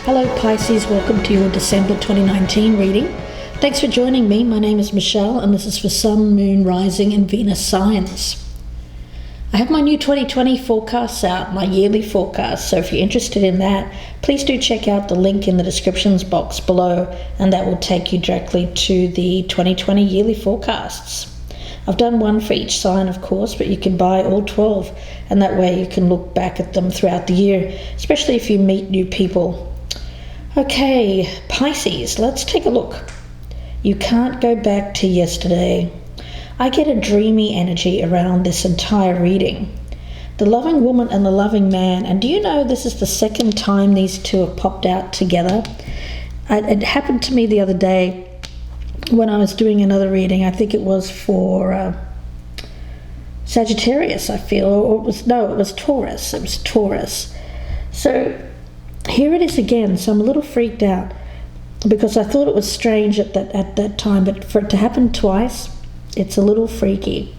Hello Pisces, welcome to your December 2019 reading. Thanks for joining me. My name is Michelle and this is for Sun, Moon, Rising and Venus signs. I have my new 2020 forecasts out, my yearly forecast, so if you're interested in that, please do check out the link in the descriptions box below and that will take you directly to the 2020 yearly forecasts. I've done one for each sign, of course, but you can buy all 12 and that way you can look back at them throughout the year, especially if you meet new people. Okay, Pisces, let's take a look. You can't go back to yesterday. I get a dreamy energy around this entire reading. The loving woman and the loving man, and do you know this is the second time these two have popped out together? It happened to me the other day when I was doing another reading. I think it was for Sagittarius, I feel, or it was Taurus. It was Taurus. So here it is again, so I'm a little freaked out because I thought it was strange at that time, but for it to happen twice, it's a little freaky.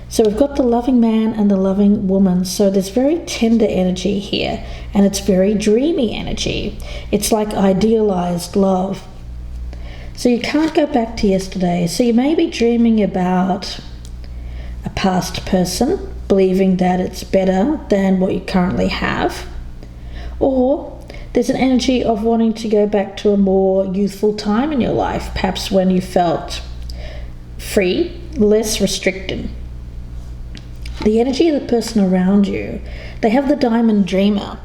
So we've got the loving man and the loving woman, so there's very tender energy here, and it's very dreamy energy. It's like idealized love. So you can't go back to yesterday, so you may be dreaming about a past person, believing that it's better than what you currently have. Or there's an energy of wanting to go back to a more youthful time in your life, perhaps when you felt free, less restricted. The energy of the person around you, they have the Diamond Dreamer.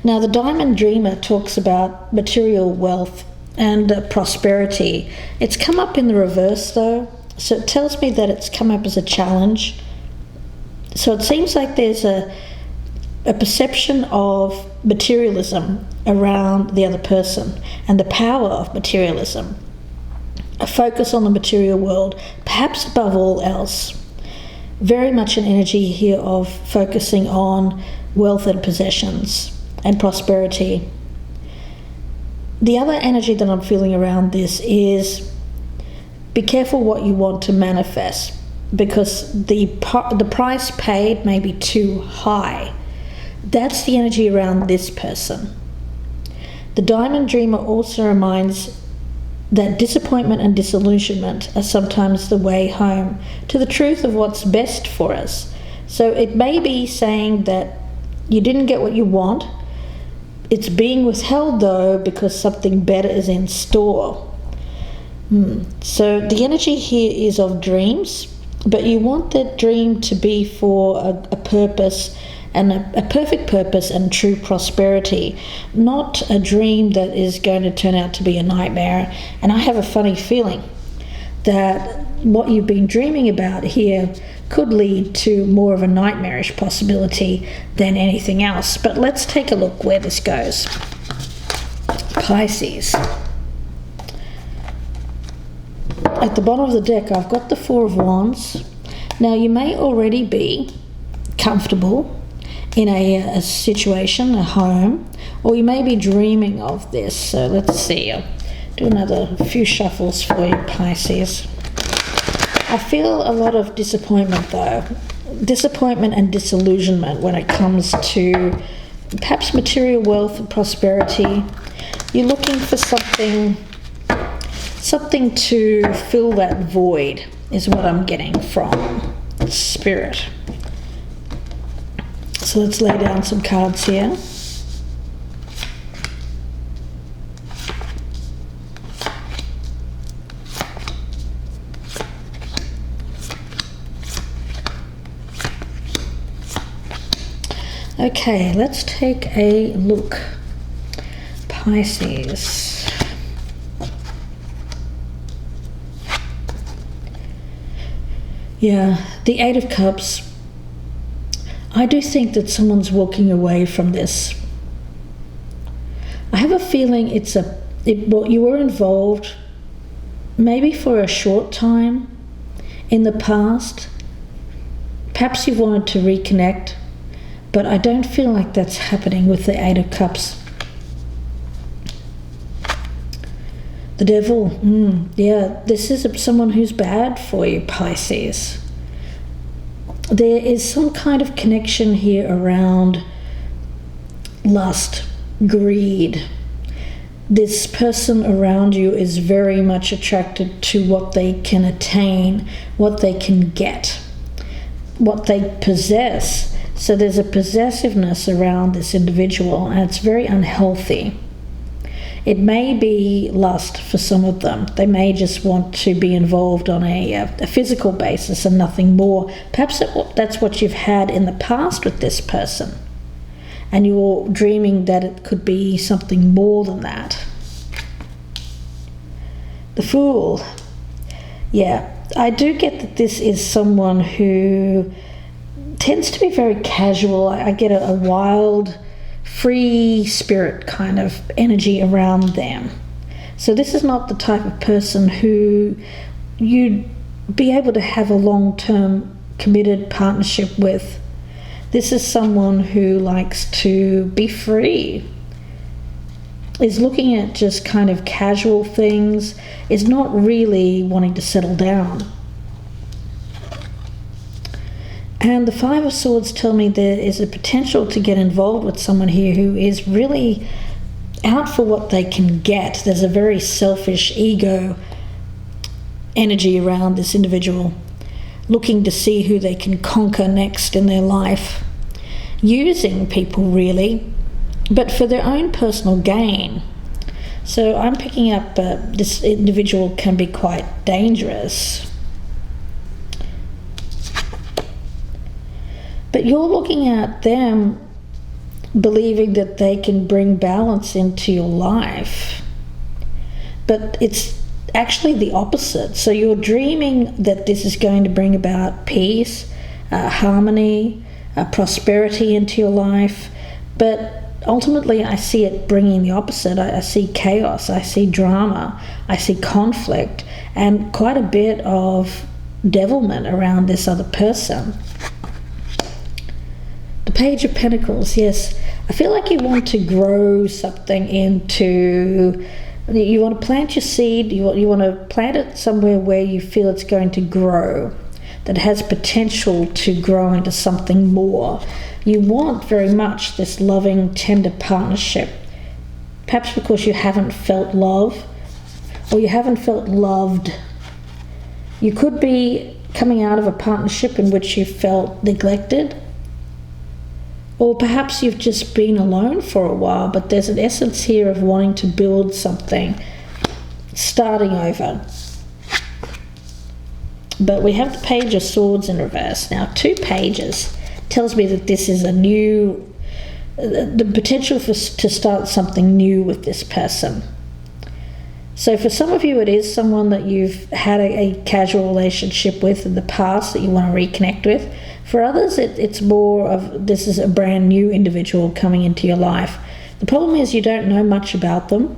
Now the Diamond Dreamer talks about material wealth and prosperity. It's come up in the reverse though, so it tells me that it's come up as a challenge. So it seems like there's a perception of materialism around the other person and the power of materialism, a focus on the material world, perhaps above all else. Very much an energy here of focusing on wealth and possessions and prosperity. The other energy that I'm feeling around this is be careful what you want to manifest, because the price paid may be too high. That's the energy around this person. The Diamond Dreamer also reminds that disappointment and disillusionment are sometimes the way home to the truth of what's best for us. So it may be saying that you didn't get what you want. It's being withheld though because something better is in store. So the energy here is of dreams, but you want that dream to be for a purpose, and a perfect purpose and true prosperity, not a dream that is going to turn out to be a nightmare. And I have a funny feeling that what you've been dreaming about here could lead to more of a nightmarish possibility than anything else. But let's take a look where this goes. Pisces. At the bottom of the deck, I've got the Four of Wands. Now, you may already be comfortable in a situation, a home, or you may be dreaming of this. So let's see, I'll do another few shuffles for you, Pisces. I feel a lot of disappointment though, disappointment and disillusionment when it comes to perhaps material wealth and prosperity. You're looking for something to fill that void is what I'm getting from Spirit. So let's lay down some cards here. Okay, let's take a look. Pisces. Yeah, the Eight of Cups. I do think that someone's walking away from this. I have a feeling you were involved maybe for a short time in the past. Perhaps you wanted to reconnect, but I don't feel like that's happening with the Eight of Cups. The Devil, yeah, this is someone who's bad for you, Pisces. There is some kind of connection here around lust, greed, this person around you is very much attracted to what they can attain, what they can get, what they possess. So there's a possessiveness around this individual, and it's very unhealthy. It may be lust for some of them. They may just want to be involved on a physical basis and nothing more. Perhaps that's what you've had in the past with this person, and you're dreaming that it could be something more than that. The Fool. Yeah, I do get that this is someone who tends to be very casual. I get a wild, free spirit kind of energy around them. So this is not the type of person who you'd be able to have a long-term committed partnership with. This is someone who likes to be free, is looking at just kind of casual things, is not really wanting to settle down. And the Five of Swords tell me there is a potential to get involved with someone here who is really out for what they can get. There's a very selfish ego energy around this individual, looking to see who they can conquer next in their life, using people really, but for their own personal gain. So I'm picking up this individual can be quite dangerous. But you're looking at them believing that they can bring balance into your life. But it's actually the opposite. So you're dreaming that this is going to bring about peace, harmony, prosperity into your life. But ultimately I see it bringing the opposite. I see chaos, I see drama, I see conflict, and quite a bit of devilment around this other person. The Page of Pentacles, yes. I feel like you want to grow something into, you want to plant your seed, you want to plant it somewhere where you feel it's going to grow, that has potential to grow into something more. You want very much this loving, tender partnership, perhaps because you haven't felt love, or you haven't felt loved. You could be coming out of a partnership in which you felt neglected, or perhaps you've just been alone for a while, but there's an essence here of wanting to build something, starting over. But we have the Page of Swords in reverse. Now, 2 pages tells me that this is a new, the potential to start something new with this person. So for some of you, it is someone that you've had a casual relationship with in the past that you want to reconnect with. For others, it's more of this is a brand new individual coming into your life. The problem is you don't know much about them.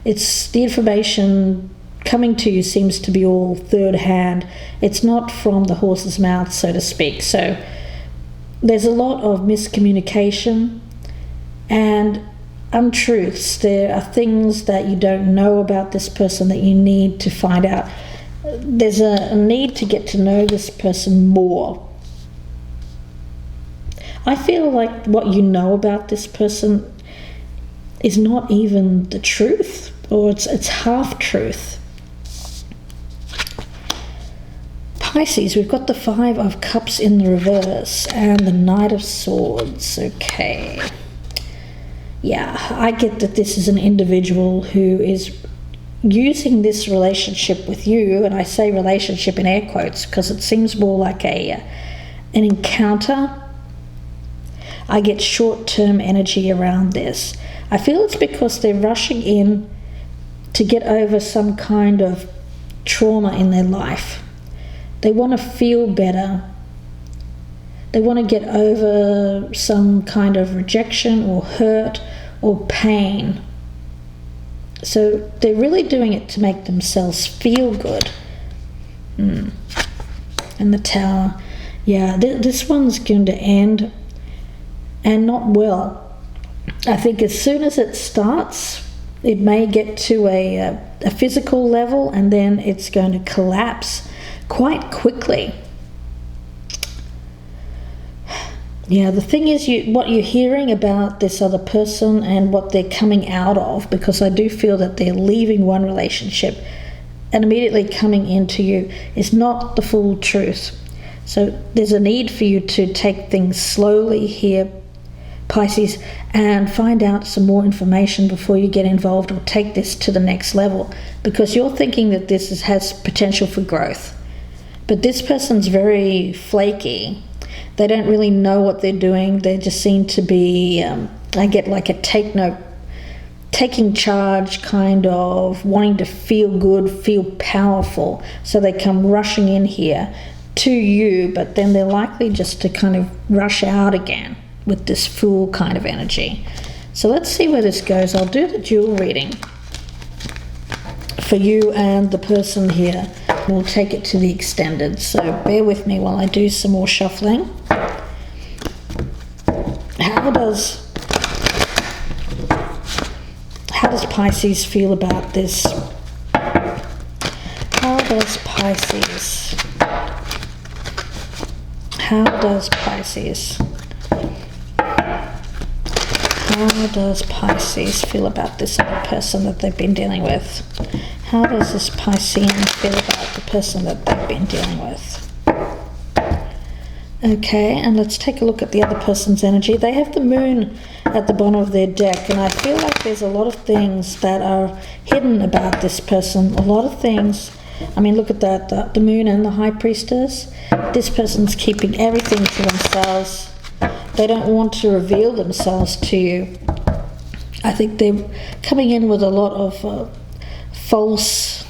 It's the information coming to you seems to be all third hand. It's not from the horse's mouth, so to speak. So there's a lot of miscommunication and untruths. There are things that you don't know about this person that you need to find out. There's a need to get to know this person more. I feel like what you know about this person is not even the truth, or it's half truth. Pisces, we've got the 5 of Cups in the reverse and the Knight of Swords. Okay. Yeah, I get that this is an individual who is using this relationship with you, and I say relationship in air quotes because it seems more like an encounter. I get short-term energy around this. I feel it's because they're rushing in to get over some kind of trauma in their life. They want to feel better. They want to get over some kind of rejection or hurt or pain. So they're really doing it to make themselves feel good. And the Tower. Yeah, this one's going to end, and not well. I think as soon as it starts, it may get to a physical level, and then it's going to collapse quite quickly. Yeah, the thing is, what you're hearing about this other person and what they're coming out of, because I do feel that they're leaving one relationship and immediately coming into you, is not the full truth. So there's a need for you to take things slowly here, Pisces, and find out some more information before you get involved or take this to the next level, because you're thinking that has potential for growth. But this person's very flaky. They don't really know what they're doing. They just seem to be, I get like a taking charge kind of, wanting to feel good, feel powerful. So they come rushing in here to you, but then they're likely just to kind of rush out again with this Fool kind of energy. So let's see where this goes. I'll do the dual reading for you and the person here. We'll take it to the extended, so bear with me while I do some more shuffling. How does Pisces feel about this? How does Pisces feel about this other person that they've been dealing with? How does this Piscean feel about the person that they've been dealing with? Okay, and let's take a look at the other person's energy. They have the moon at the bottom of their deck, and I feel like there's a lot of things that are hidden about this person. A lot of things. I mean, look at that, the moon and the high priestess. This person's keeping everything to themselves. They don't want to reveal themselves to you. I think they're coming in with a lot of false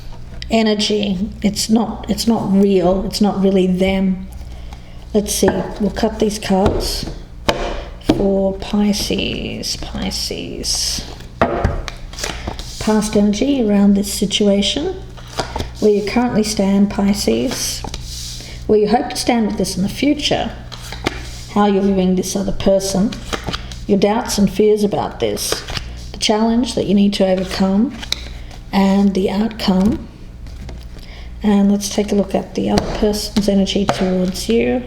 energy. It's not real. It's not really them. Let's see. We'll cut these cards for Pisces. Past energy around this situation. Where you currently stand, Pisces. Where you hope to stand with this in the future. How you're viewing this other person. Your doubts and fears about this. The challenge that you need to overcome. And the outcome. And let's take a look at the other person's energy towards you.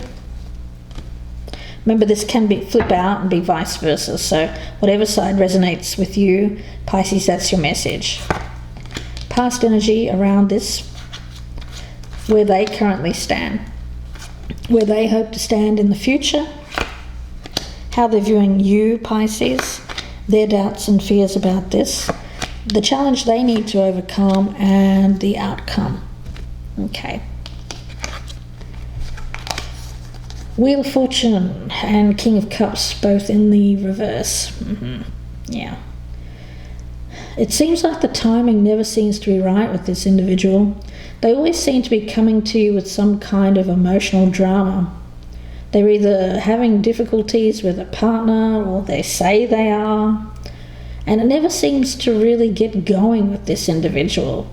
Remember, this can be flip out and be vice versa. So whatever side resonates with you, Pisces, that's your message. Past energy around this, where they currently stand, where they hope to stand in the future, how they're viewing you, Pisces, their doubts and fears about this, the challenge they need to overcome, and the outcome. Okay. Wheel of Fortune and King of Cups, both in the reverse. Yeah. It seems like the timing never seems to be right with this individual. They always seem to be coming to you with some kind of emotional drama. They're either having difficulties with a partner, or they say they are. And it never seems to really get going with this individual.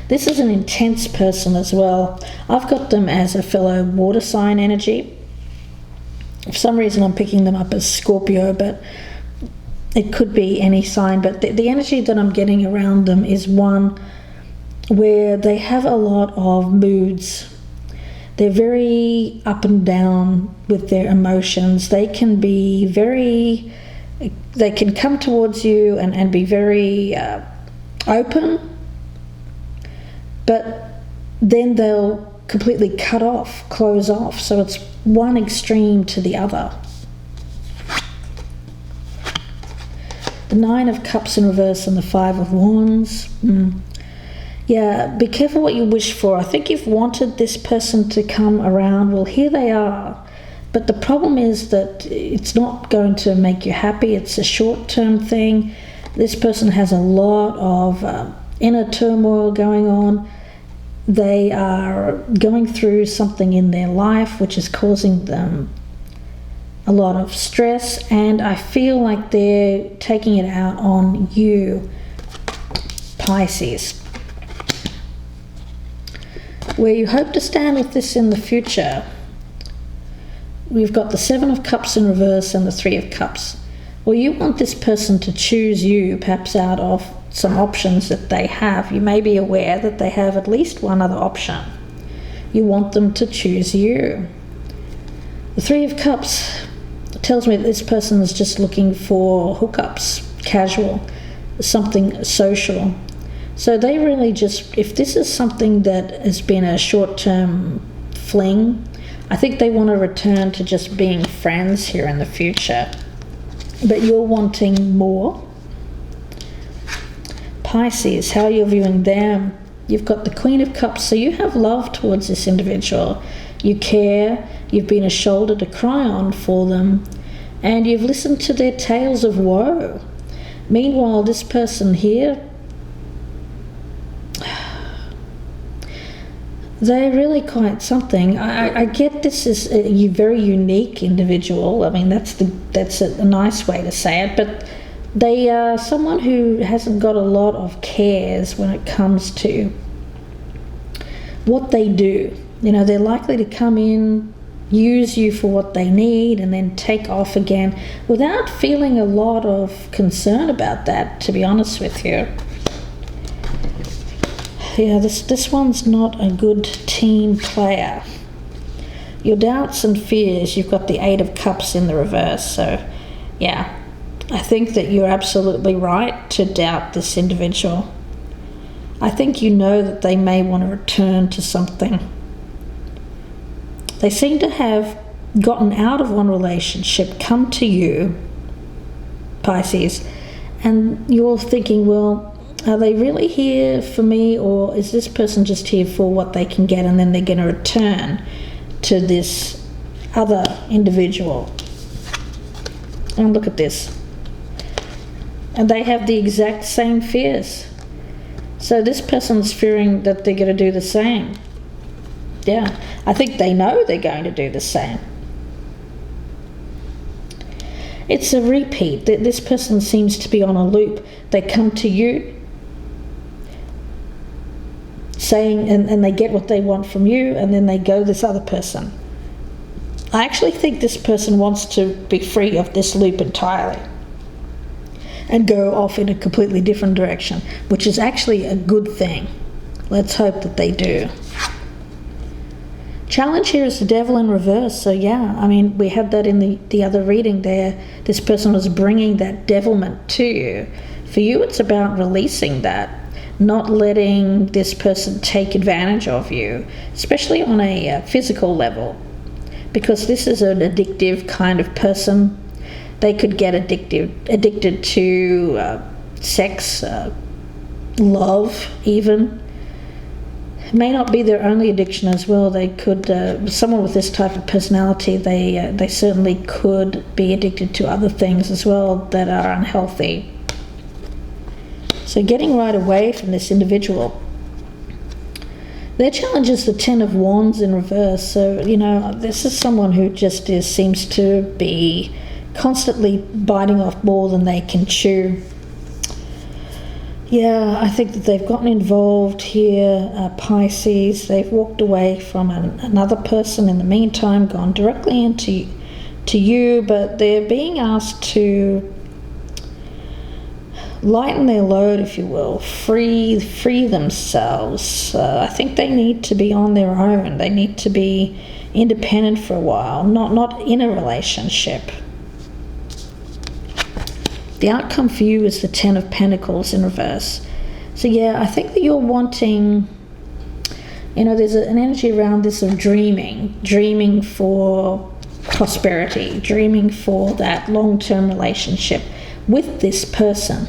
This is an intense person as well. I've got them as a fellow water sign energy. For some reason I'm picking them up as Scorpio, but it could be any sign. But the energy that I'm getting around them is one where they have a lot of moods. They're very up and down with their emotions. They can come towards you and be very open, but then they'll completely close off. So it's one extreme to the other. The Nine of Cups in reverse and the Five of Wands. Yeah, be careful what you wish for. I think you've wanted this person to come around. Well, here they are. But the problem is that it's not going to make you happy. It's a short-term thing. This person has a lot of inner turmoil going on. They are going through something in their life which is causing them a lot of stress, and I feel like they're taking it out on you, Pisces. Where you hope to stand with this in the future, we've got the Seven of Cups in reverse and the Three of Cups. Well, you want this person to choose you, perhaps out of some options that they have. You may be aware that they have at least one other option. You want them to choose you. The Three of Cups tells me that this person is just looking for hookups, casual, something social. So they really just, if this is something that has been a short-term fling, I think they want to return to just being friends here in the future. But you're wanting more. Pisces, how you're viewing them. You've got the Queen of Cups, so you have love towards this individual. You care, you've been a shoulder to cry on for them, and you've listened to their tales of woe. Meanwhile, this person here, they're really quite something. I get this is a very unique individual. I mean, that's a nice way to say it, but they are someone who hasn't got a lot of cares when it comes to what they do. You know, they're likely to come in, use you for what they need, and then take off again without feeling a lot of concern about that, to be honest with you. Yeah, this one's not a good team player. Your doubts and fears, you've got the Eight of Cups in the reverse. So, yeah, I think that you're absolutely right to doubt this individual. I think you know that they may want to return to something. They seem to have gotten out of one relationship, come to you, Pisces, and you're thinking, well, are they really here for me, or is this person just here for what they can get and then they're going to return to this other individual? And look at this. And they have the exact same fears. So this person's fearing that they're going to do the same. Yeah, I think they know they're going to do the same. It's a repeat. This person seems to be on a loop. They come to you saying, and they get what they want from you, and then they go this other person. I actually think this person wants to be free of this loop entirely and go off in a completely different direction, which is actually a good thing. Let's hope that they do. Challenge here is the Devil in reverse. So yeah, I mean, we had that in the other reading there. This person was bringing that devilment to you. For you, it's about releasing that, not letting this person take advantage of you, especially on a physical level, because this is an addictive kind of person. They could get addicted to sex, love even. It may not be their only addiction as well. They could, someone with this type of personality, they certainly could be addicted to other things as well that are unhealthy. So getting right away from this individual. Their challenge is the Ten of Wands in reverse. So, you know, this is someone who just seems to be constantly biting off more than they can chew. Yeah, I think that they've gotten involved here, Pisces. They've walked away from another person in the meantime, gone directly into you, but they're being asked to lighten their load, if you will, free themselves. I think they need to be on their own. They need to be independent for a while, not in a relationship. The outcome for you is the Ten of Pentacles in reverse. So yeah, I think that you're wanting, you know, there's an energy around this of dreaming for prosperity, dreaming for that long-term relationship with this person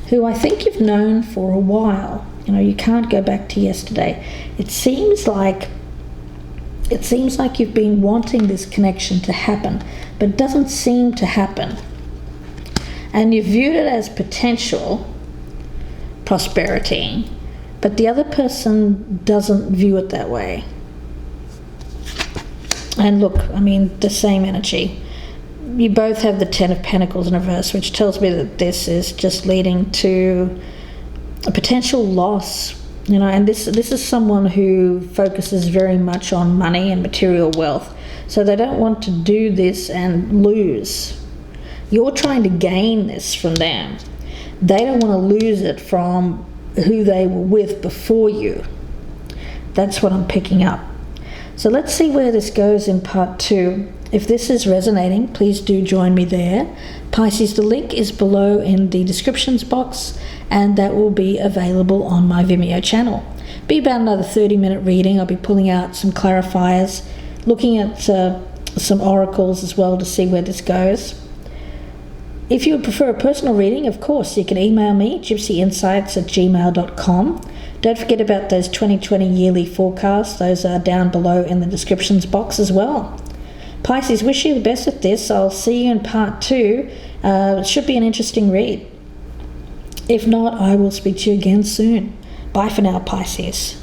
who I think you've known for a while. You know, you can't go back to yesterday. It seems like you've been wanting this connection to happen, but it doesn't seem to happen. And you viewed it as potential prosperity, but the other person doesn't view it that way. And look, I mean, the same energy. You both have the Ten of Pentacles in reverse, which tells me that this is just leading to a potential loss. You know, and this is someone who focuses very much on money and material wealth. So they don't want to do this and lose. You're trying to gain this from them. They don't want to lose it from who they were with before you. That's what I'm picking up. So let's see where this goes in part 2. If this is resonating, please do join me there. Pisces, the link is below in the descriptions box, and that will be available on my Vimeo channel. Be about another 30-minute reading. I'll be pulling out some clarifiers, looking at some oracles as well to see where this goes. If you would prefer a personal reading, of course, you can email me, gypsyinsights@gmail.com. Don't forget about those 2020 yearly forecasts. Those are down below in the descriptions box as well. Pisces, wish you the best with this. I'll see you in part 2. It should be an interesting read. If not, I will speak to you again soon. Bye for now, Pisces.